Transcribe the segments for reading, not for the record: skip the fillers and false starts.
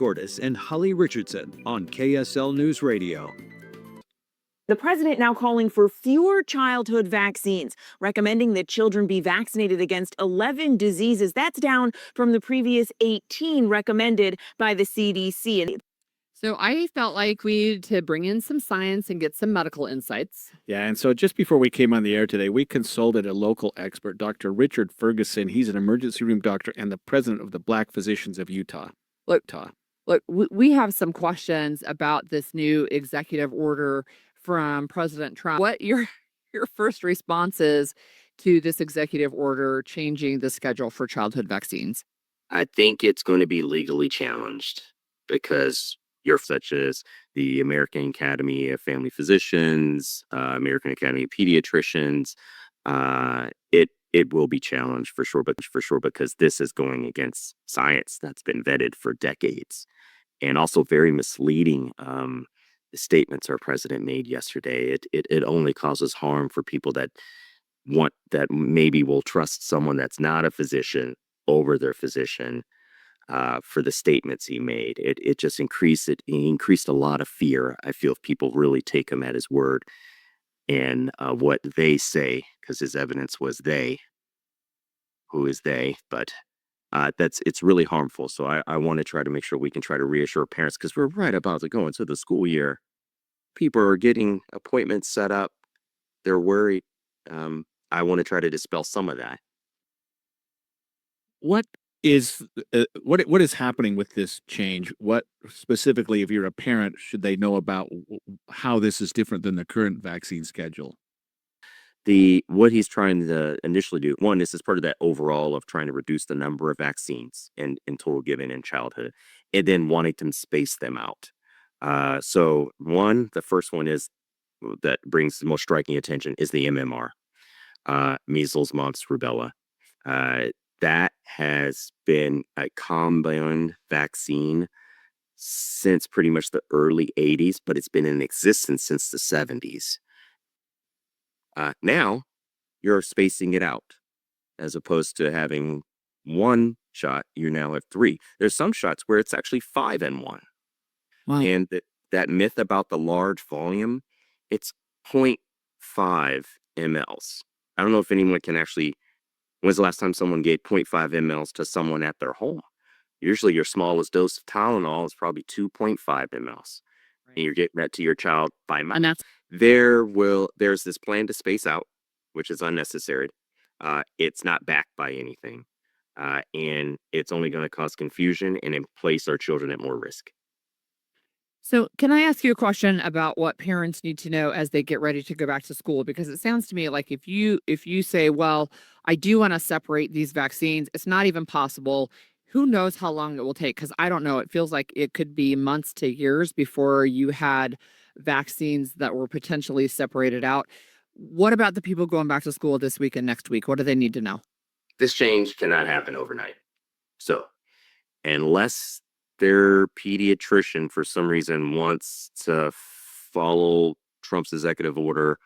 Gordis and Holly Richardson on KSL News Radio. The president now calling for fewer childhood vaccines, recommending that children be vaccinated against 11 diseases. That's down from the previous 18 recommended by the CDC. So I felt like we needed to bring in some science and get some medical insights. Yeah, and so just before we came on the air today, we consulted a local expert, Dr. Richard Ferguson. He's an emergency room doctor and the president of the Black Physicians of Utah. Look, we have some questions about this new executive order from President Trump. What your first response is to this executive order changing the schedule for childhood vaccines? I think it's going to be legally challenged because you're such as the American Academy of Family Physicians, American Academy of Pediatricians. It will be challenged for sure, because this is going against science that's been vetted for decades, and also very misleading. The statements our president made yesterday, it only causes harm for people that maybe will trust someone that's not a physician over their physician. For the statements he made, it just increased a lot of fear. I feel if people really take him at his word and what they say, because his evidence was they. Who is they? But it's really harmful. So I want to try to make sure we can try to reassure parents, because we're right about to go into the school year. People are getting appointments set up. They're worried. I want to try to dispel some of that. What is happening with this change? What specifically, if you're a parent, should they know about how this is different than the current vaccine schedule? What he's trying to initially do, one, this is part of that overall of trying to reduce the number of vaccines in total given in childhood, and then wanting to space them out. So the first one is that brings the most striking attention is the MMR, measles, mumps, rubella. That has been a compound vaccine since pretty much the early 80s, but it's been in existence since the 70s. Now you're spacing it out, as opposed to having one shot, you now have three. There's some shots where it's actually 5 in 1. Wow. And that myth about the large volume, it's 0.5 mLs. I don't know if anyone can actually, when's the last time someone gave 0.5 mLs to someone at their home? Usually your smallest dose of Tylenol is probably 2.5 mLs. Right. And you're getting that to your child by mouth. And that's There's this plan to space out, which is unnecessary. It's not backed by anything. And it's only going to cause confusion and place our children at more risk. So can I ask you a question about what parents need to know as they get ready to go back to school? Because it sounds to me like if you say, well, I do want to separate these vaccines, it's not even possible. Who knows how long it will take? Because I don't know. It feels like it could be months to years before you had vaccines that were potentially separated out. What about the people going back to school this week and next week? What do they need to know? This change cannot happen overnight. So unless their pediatrician for some reason wants to follow Trump's executive order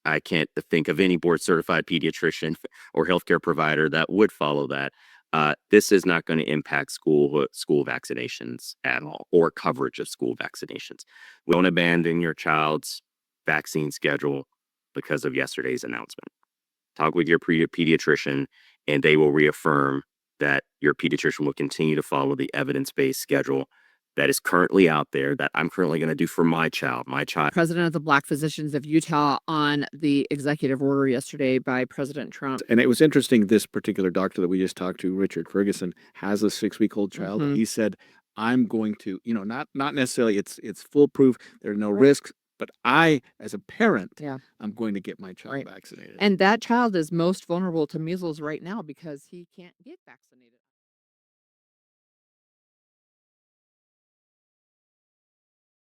I can't think of any board certified pediatrician or healthcare provider that would follow that. This is not going to impact school vaccinations at all, or coverage of school vaccinations. Don't abandon your child's vaccine schedule because of yesterday's announcement. Talk with your pediatrician, and they will reaffirm that your pediatrician will continue to follow the evidence-based schedule that is currently out there, that I'm currently going to do for my child. President of the Black Physicians of Utah on the executive order yesterday by President Trump. And it was interesting, this particular doctor that we just talked to, Richard Ferguson, has a 6-week-old child. Mhm. He said, I'm going to, not necessarily it's foolproof, there are no risks, but I, as a parent, I'm going to get my child vaccinated. And that child is most vulnerable to measles right now because he can't get vaccinated.